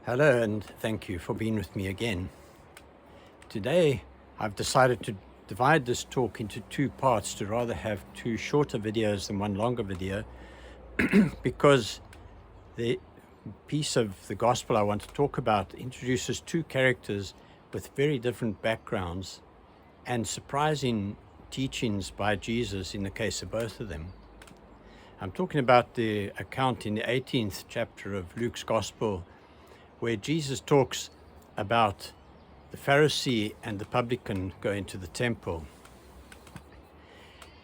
Hello, and thank you for being with me again. Today, I've decided to divide this talk into two parts to rather have two shorter videos than one longer video because the piece of the gospel I want to talk about introduces two characters with very different backgrounds and surprising teachings by Jesus in the case of both of them. I'm talking about the account in the 18th chapter of Luke's Gospel, where Jesus talks about the Pharisee and the Publican going to the temple.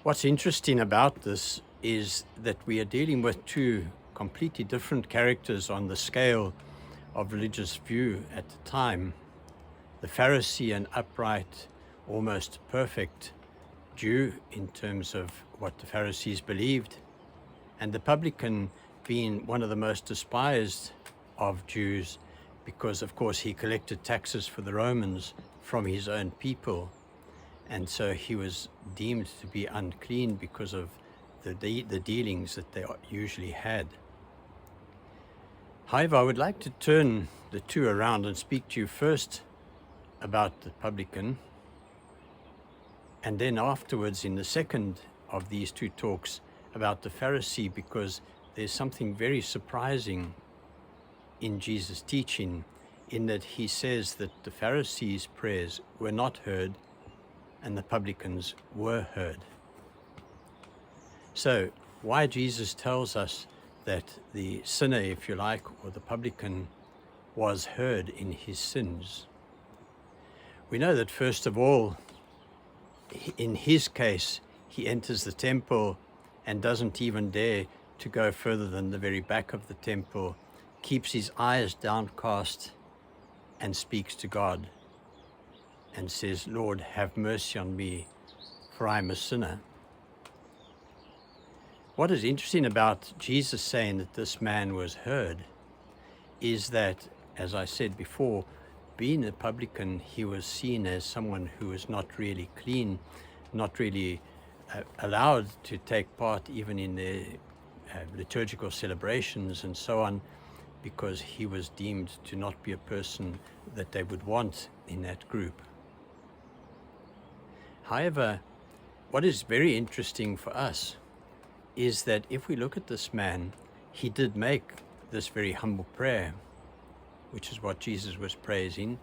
What's interesting about this is that we are dealing with two completely different characters on the scale of religious view at the time. The Pharisee, an upright, almost perfect Jew in terms of what the Pharisees believed, and the Publican being one of the most despised of Jews, because of course he collected taxes for the Romans from his own people, and so he was deemed to be unclean because of the dealings that they usually had. However, I would like to turn the two around and speak to you first about the Publican, and then afterwards in the second of these two talks about the Pharisee, because there's something very surprising in Jesus' teaching, in that he says that the Pharisees' prayers were not heard and the publicans were heard. So why Jesus tells us that the sinner, if you like, or the publican, was heard in his sins? We know that first of all, in his case, he enters the temple and doesn't even dare to go further than the very back of the temple, keeps his eyes downcast and speaks to God and says, "Lord, have mercy on me, for I am a sinner." What is interesting about Jesus saying that this man was heard is that, as I said before, being a publican, he was seen as someone who was not really clean, not really allowed to take part even in their liturgical celebrations and so on, because he was deemed to not be a person that they would want in that group. However, what is very interesting for us is that if we look at this man, he did make this very humble prayer, which is what Jesus was praising.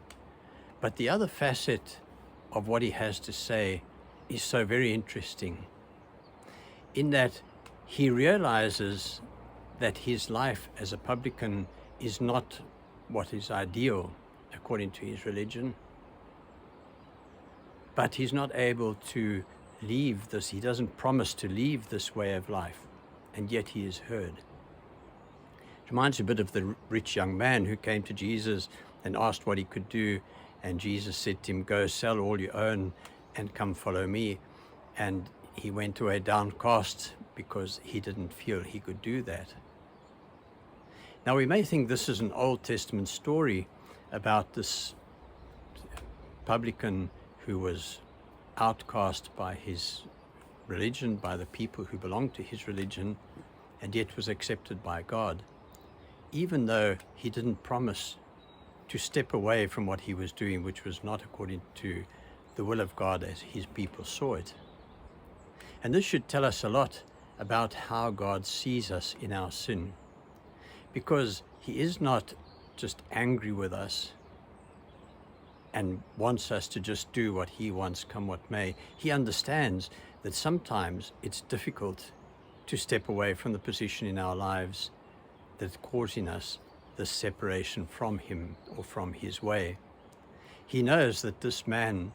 But the other facet of what he has to say is so very interesting, in that he realizes that his life as a publican is not what is ideal according to his religion, but he's not able to leave this. He doesn't promise to leave this way of life, and yet he is heard. It reminds you a bit of the rich young man who came to Jesus and asked what he could do, and Jesus said to him, "Go sell all you own and come follow me." And he went away downcast because he didn't feel he could do that. Now, we may think this is an Old Testament story about this publican who was outcast by his religion, by the people who belonged to his religion, and yet was accepted by God, even though he didn't promise to step away from what he was doing, which was not according to the will of God as his people saw it. And this should tell us a lot about how God sees us in our sin, because he is not just angry with us and wants us to just do what he wants, come what may. He understands that sometimes it's difficult to step away from the position in our lives that's causing us this separation from him or from his way. He knows that this man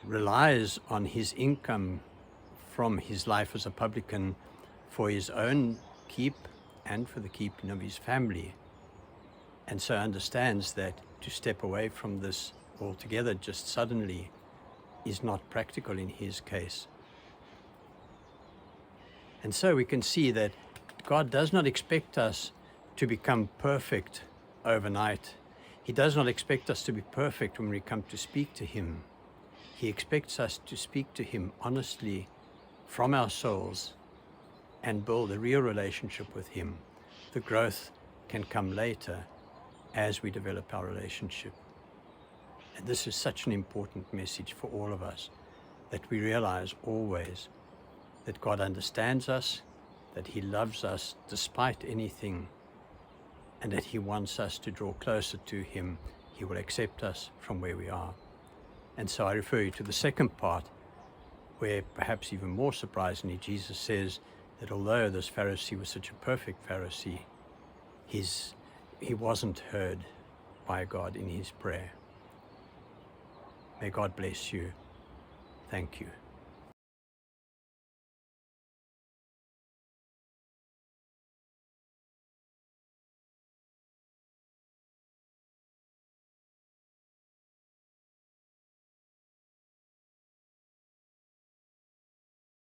relies on his income from his life as a publican for his own keep and for the keeping of his family, and so understands that to step away from this altogether just suddenly is not practical in his case. And so we can see that God does not expect us to become perfect overnight. He does not expect us to be perfect when we come to speak to him. He expects us to speak to him honestly from our souls and build a real relationship with him. The growth can come later, as we develop our relationship. And this is such an important message for all of us, that we realize always that God understands us, that He loves us despite anything, and that He wants us to draw closer to Him. He will accept us from where we are. And so I refer you to the second part, where perhaps even more surprisingly, Jesus says that although this Pharisee was such a perfect Pharisee, he wasn't heard by God in his prayer. May God bless you. Thank you.